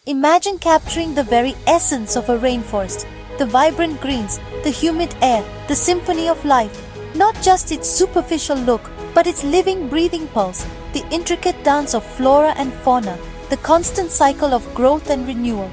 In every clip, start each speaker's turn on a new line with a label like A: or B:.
A: Imagine capturing the very essence of a rainforest, the vibrant greens, the humid air, the symphony of life. Not just its superficial look, but its living, breathing pulse, the intricate dance of flora and fauna, the constant cycle of growth and renewal.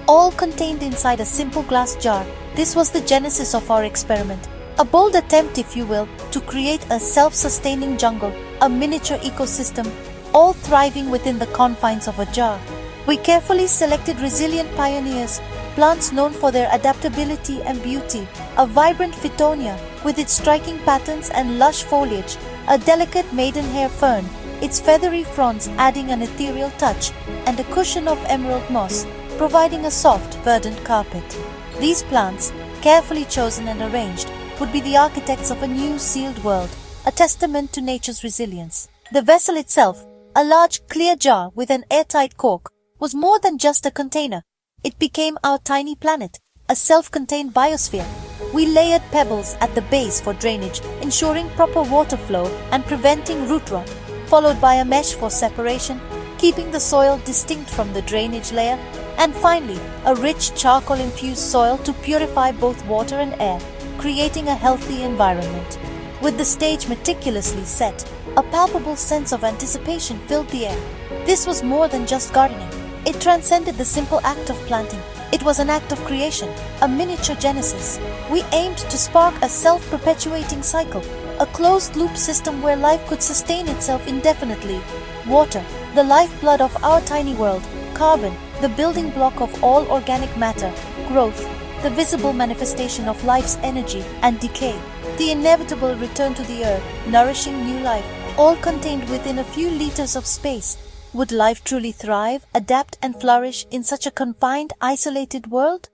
A: All contained inside a simple glass jar. This was the genesis of our experiment. A bold attempt, if you will, to create a self-sustaining jungle, a miniature ecosystem, all thriving within the confines of a jar. We carefully selected resilient pioneers, plants known for their adaptability and beauty, a vibrant Phytonia with its striking patterns and lush foliage, a delicate maidenhair fern, its feathery fronds adding an ethereal touch, and a cushion of emerald moss, providing a soft, verdant carpet. These plants, carefully chosen and arranged, would be the architects of a new sealed world, a testament to nature's resilience. The vessel itself, a large, clear jar with an airtight cork, was more than just a container. It became our tiny planet, a self-contained biosphere. We layered pebbles at the base for drainage, ensuring proper water flow and preventing root rot, followed by a mesh for separation, keeping the soil distinct from the drainage layer, and finally, a rich charcoal-infused soil to purify both water and air, creating a healthy environment. With the stage meticulously set, a palpable sense of anticipation filled the air. This was more than just gardening. It transcended the simple act of planting. It was an act of creation, a miniature genesis. We aimed to spark a self-perpetuating cycle, a closed-loop system where life could sustain itself indefinitely. Water, the lifeblood of our tiny world. Carbon, the building block of all organic matter. Growth, the visible manifestation of life's energy, and decay, the inevitable return to the earth, nourishing new life, all contained within a few liters of space. Would life truly thrive, adapt and flourish in such a confined, isolated world?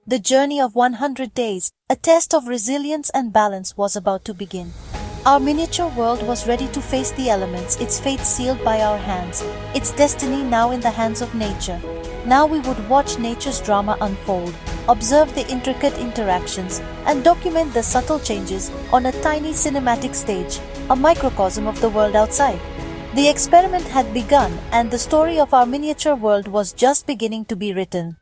A: The journey of 100 days, a test of resilience and balance, was about to begin. Our miniature world was ready to face the elements, its fate sealed by our hands, its destiny now in the hands of nature. Now we would watch nature's drama unfold, observe the intricate interactions, and document the subtle changes on a tiny cinematic stage, a microcosm of the world outside. The experiment had begun, and the story of our miniature world was just beginning to be written.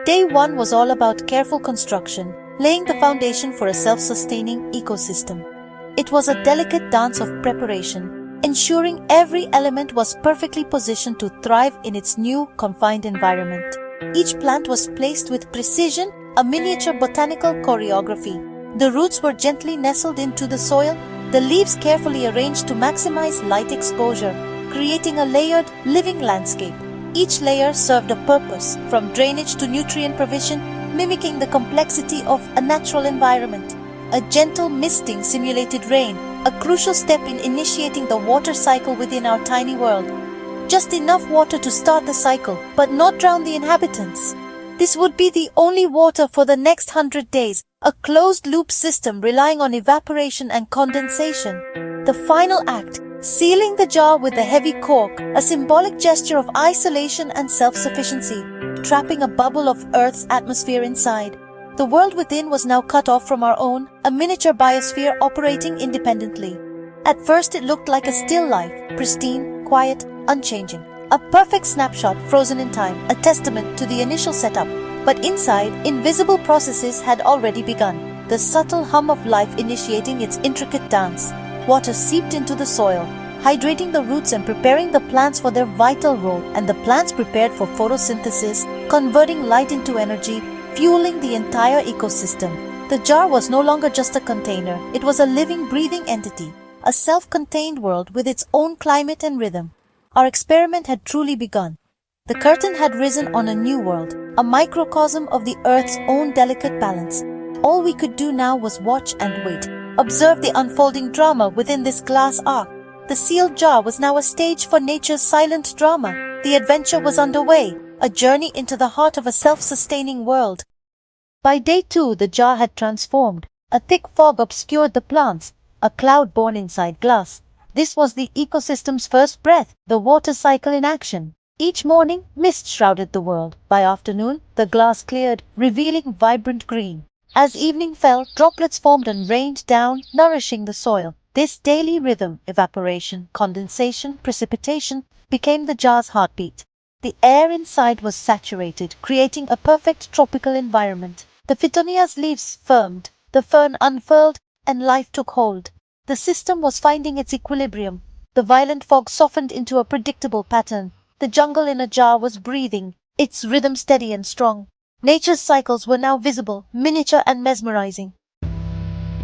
A: Day 1 was all about careful construction, laying the foundation for a self-sustaining ecosystem. It was a delicate dance of preparation, ensuring every element was perfectly positioned to thrive in its new, confined environment. Each plant was placed with precision, a miniature botanical choreography. The roots were gently nestled into the soil, the leaves carefully arranged to maximize light exposure, creating a layered, living landscape. Each layer served a purpose, from drainage to nutrient provision, mimicking the complexity of a natural environment. A gentle misting simulated rain, a crucial step in initiating the water cycle within our tiny world. Just enough water to start the cycle, but not drown the inhabitants. This would be the only water for the next 100 days, a closed-loop system relying on evaporation and condensation. The final act, sealing the jar with a heavy cork, a symbolic gesture of isolation and self-sufficiency, trapping a bubble of Earth's atmosphere inside. The world within was now cut off from our own, a miniature biosphere operating independently. At first it looked like a still life, pristine, quiet, unchanging. A perfect snapshot frozen in time, a testament to the initial setup. But inside, invisible processes had already begun. The subtle hum of life initiating its intricate dance. Water seeped into the soil, hydrating the roots and preparing the plants for their vital role, and the plants prepared for photosynthesis, converting light into energy, fueling the entire ecosystem. The jar was no longer just a container. It was a living, breathing entity, a self-contained world with its own climate and rhythm. Our experiment had truly begun. The curtain had risen on a new world, a microcosm of the Earth's own delicate balance. All we could do now was watch and wait, observe the unfolding drama within this glass ark. The sealed jar was now a stage for nature's silent drama. The adventure was underway, a journey into the heart of a self-sustaining world. By day 2, the jar had transformed. A thick fog obscured the plants, a cloud born inside glass. This was the ecosystem's first breath, the water cycle in action. Each morning, mist shrouded the world. By afternoon, the glass cleared, revealing vibrant green. As evening fell, droplets formed and rained down, nourishing the soil. This daily rhythm, evaporation, condensation, precipitation, became the jar's heartbeat. The air inside was saturated, creating a perfect tropical environment. The Phytonia's leaves firmed, the fern unfurled, and life took hold. The system was finding its equilibrium. The violent fog softened into a predictable pattern. The jungle in a jar was breathing, its rhythm steady and strong. Nature's cycles were now visible, miniature and mesmerizing.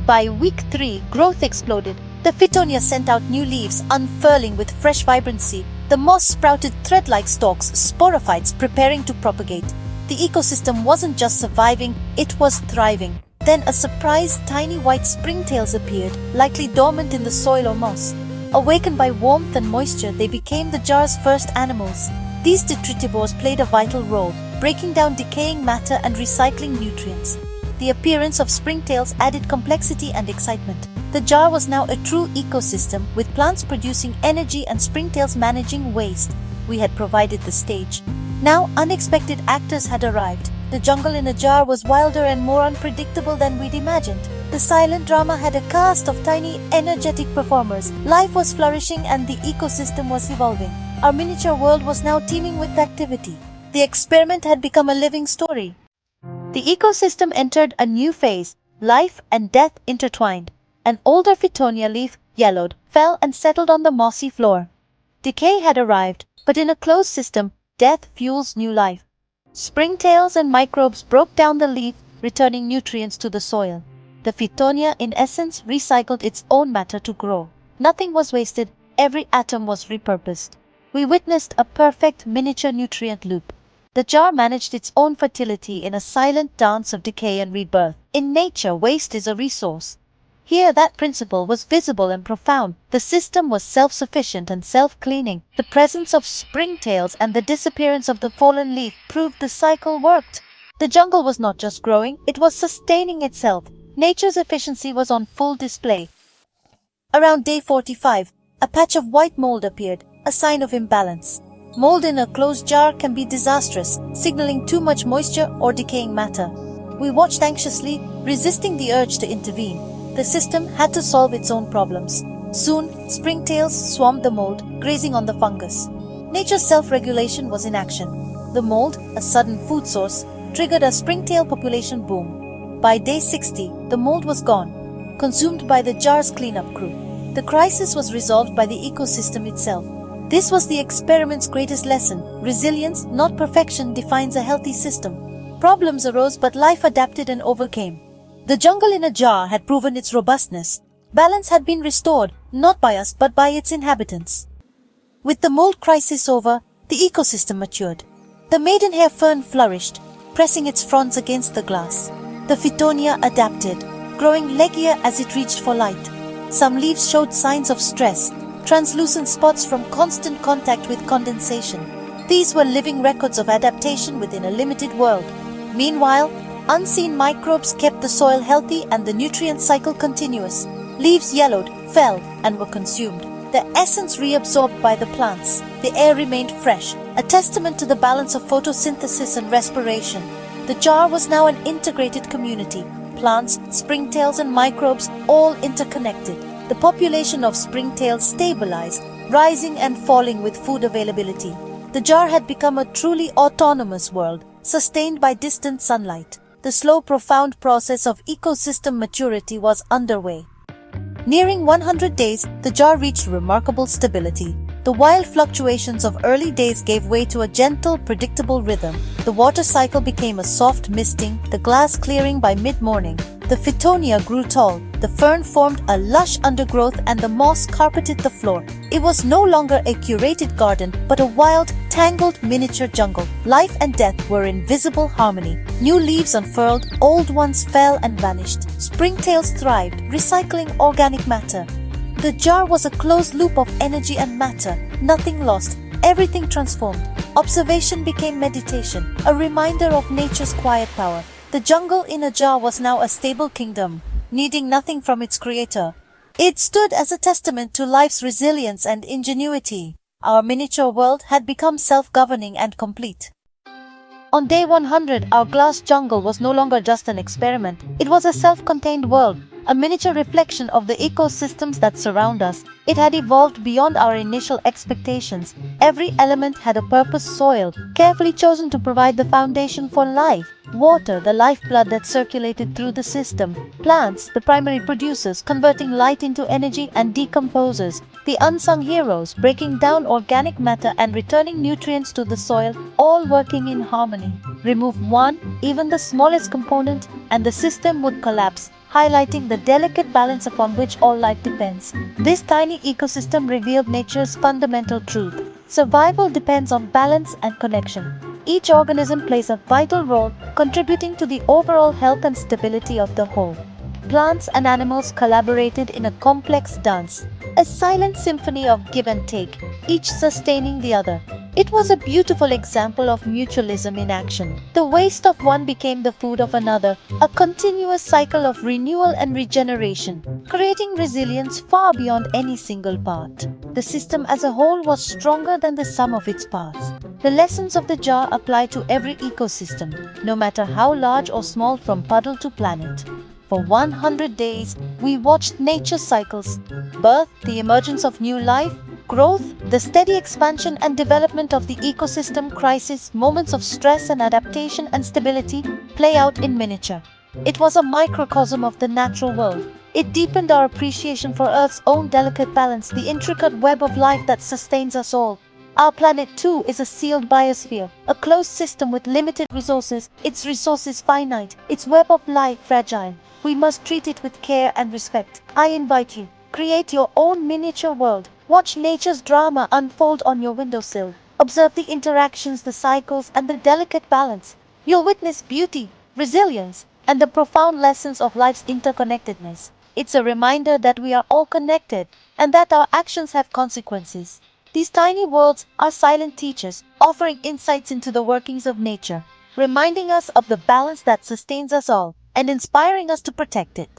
A: By week 3, growth exploded. The Phytonia sent out new leaves, unfurling with fresh vibrancy. The moss sprouted thread-like stalks, sporophytes preparing to propagate. The ecosystem wasn't just surviving, it was thriving. Then a surprise, tiny white springtails appeared, likely dormant in the soil or moss. Awakened by warmth and moisture, they became the jar's first animals. These detritivores played a vital role, breaking down decaying matter and recycling nutrients. The appearance of springtails added complexity and excitement. The jar was now a true ecosystem, with plants producing energy and springtails managing waste. We had provided the stage. Now unexpected actors had arrived. The jungle in a jar was wilder and more unpredictable than we'd imagined. The silent drama had a cast of tiny, energetic performers. Life was flourishing and the ecosystem was evolving. Our miniature world was now teeming with activity. The experiment had become a living story. The ecosystem entered a new phase. Life and death intertwined. An older Phytonia leaf yellowed, fell and settled on the mossy floor. Decay had arrived, but in a closed system, death fuels new life. Springtails and microbes broke down the leaf, returning nutrients to the soil. The Phytonia, in essence, recycled its own matter to grow. Nothing was wasted, every atom was repurposed. We witnessed a perfect miniature nutrient loop. The jar managed its own fertility in a silent dance of decay and rebirth. In nature, waste is a resource. Here that principle was visible and profound. The system was self-sufficient and self-cleaning. The presence of springtails and the disappearance of the fallen leaf proved the cycle worked. The jungle was not just growing, it was sustaining itself. Nature's efficiency was on full display. Around day 45, a patch of white mold appeared, a sign of imbalance. Mold in a closed jar can be disastrous, signaling too much moisture or decaying matter. We watched anxiously, resisting the urge to intervene. The system had to solve its own problems. Soon, springtails swarmed the mold, grazing on the fungus. Nature's self-regulation was in action. The mold, a sudden food source, triggered a springtail population boom. By day 60, the mold was gone, consumed by the jar's cleanup crew. The crisis was resolved by the ecosystem itself. This was the experiment's greatest lesson. Resilience, not perfection, defines a healthy system. Problems arose, but life adapted and overcame. The jungle in a jar had proven its robustness. Balance had been restored, not by us, but by its inhabitants. With the mold crisis over, the ecosystem matured. The maidenhair fern flourished, pressing its fronds against the glass. The Phytonia adapted, growing leggier as it reached for light. Some leaves showed signs of stress, translucent spots from constant contact with condensation. These were living records of adaptation within a limited world. Meanwhile, unseen microbes kept the soil healthy and the nutrient cycle continuous. Leaves yellowed, fell, and were consumed. Their essence reabsorbed by the plants. The air remained fresh, a testament to the balance of photosynthesis and respiration. The jar was now an integrated community. Plants, springtails, and microbes all interconnected. The population of springtails stabilized, rising and falling with food availability. The jar had become a truly autonomous world, sustained by distant sunlight. The slow, profound process of ecosystem maturity was underway. Nearing 100 days, the jar reached remarkable stability. The wild fluctuations of early days gave way to a gentle, predictable rhythm. The water cycle became a soft misting, the glass clearing by mid-morning. The Phytonia grew tall, the fern formed a lush undergrowth, and the moss carpeted the floor. It was no longer a curated garden, but a wild, tangled miniature jungle. Life and death were in visible harmony. New leaves unfurled, old ones fell and vanished. Springtails thrived, recycling organic matter. The jar was a closed loop of energy and matter. Nothing lost, everything transformed. Observation became meditation, a reminder of nature's quiet power. The jungle in a jar was now a stable kingdom, needing nothing from its creator. It stood as a testament to life's resilience and ingenuity. Our miniature world had become self-governing and complete. On day 100, our glass jungle was no longer just an experiment. It was a self-contained world, a miniature reflection of the ecosystems that surround us. It had evolved beyond our initial expectations. Every element had a purpose: soil, carefully chosen to provide the foundation for life; water, the lifeblood that circulated through the system; plants, the primary producers, converting light into energy; and decomposers, the unsung heroes, breaking down organic matter and returning nutrients to the soil, all working in harmony. Remove one, even the smallest component, and the system would collapse, highlighting the delicate balance upon which all life depends. This tiny ecosystem revealed nature's fundamental truth: survival depends on balance and connection. Each organism plays a vital role, contributing to the overall health and stability of the whole. Plants and animals collaborated in a complex dance, a silent symphony of give and take, each sustaining the other. It was a beautiful example of mutualism in action. The waste of one became the food of another, a continuous cycle of renewal and regeneration, creating resilience far beyond any single part. The system as a whole was stronger than the sum of its parts. The lessons of the jar apply to every ecosystem, no matter how large or small, from puddle to planet. For 100 days, we watched nature's cycles: birth, the emergence of new life; growth, the steady expansion and development of the ecosystem; crisis, moments of stress and adaptation; and stability, play out in miniature. It was a microcosm of the natural world. It deepened our appreciation for Earth's own delicate balance, the intricate web of life that sustains us all. Our planet, too, is a sealed biosphere, a closed system with limited resources, its resources finite, its web of life fragile. We must treat it with care and respect. I invite you, create your own miniature world. Watch nature's drama unfold on your windowsill. Observe the interactions, the cycles, and the delicate balance. You'll witness beauty, resilience, and the profound lessons of life's interconnectedness. It's a reminder that we are all connected and that our actions have consequences. These tiny worlds are silent teachers, offering insights into the workings of nature, reminding us of the balance that sustains us all and inspiring us to protect it.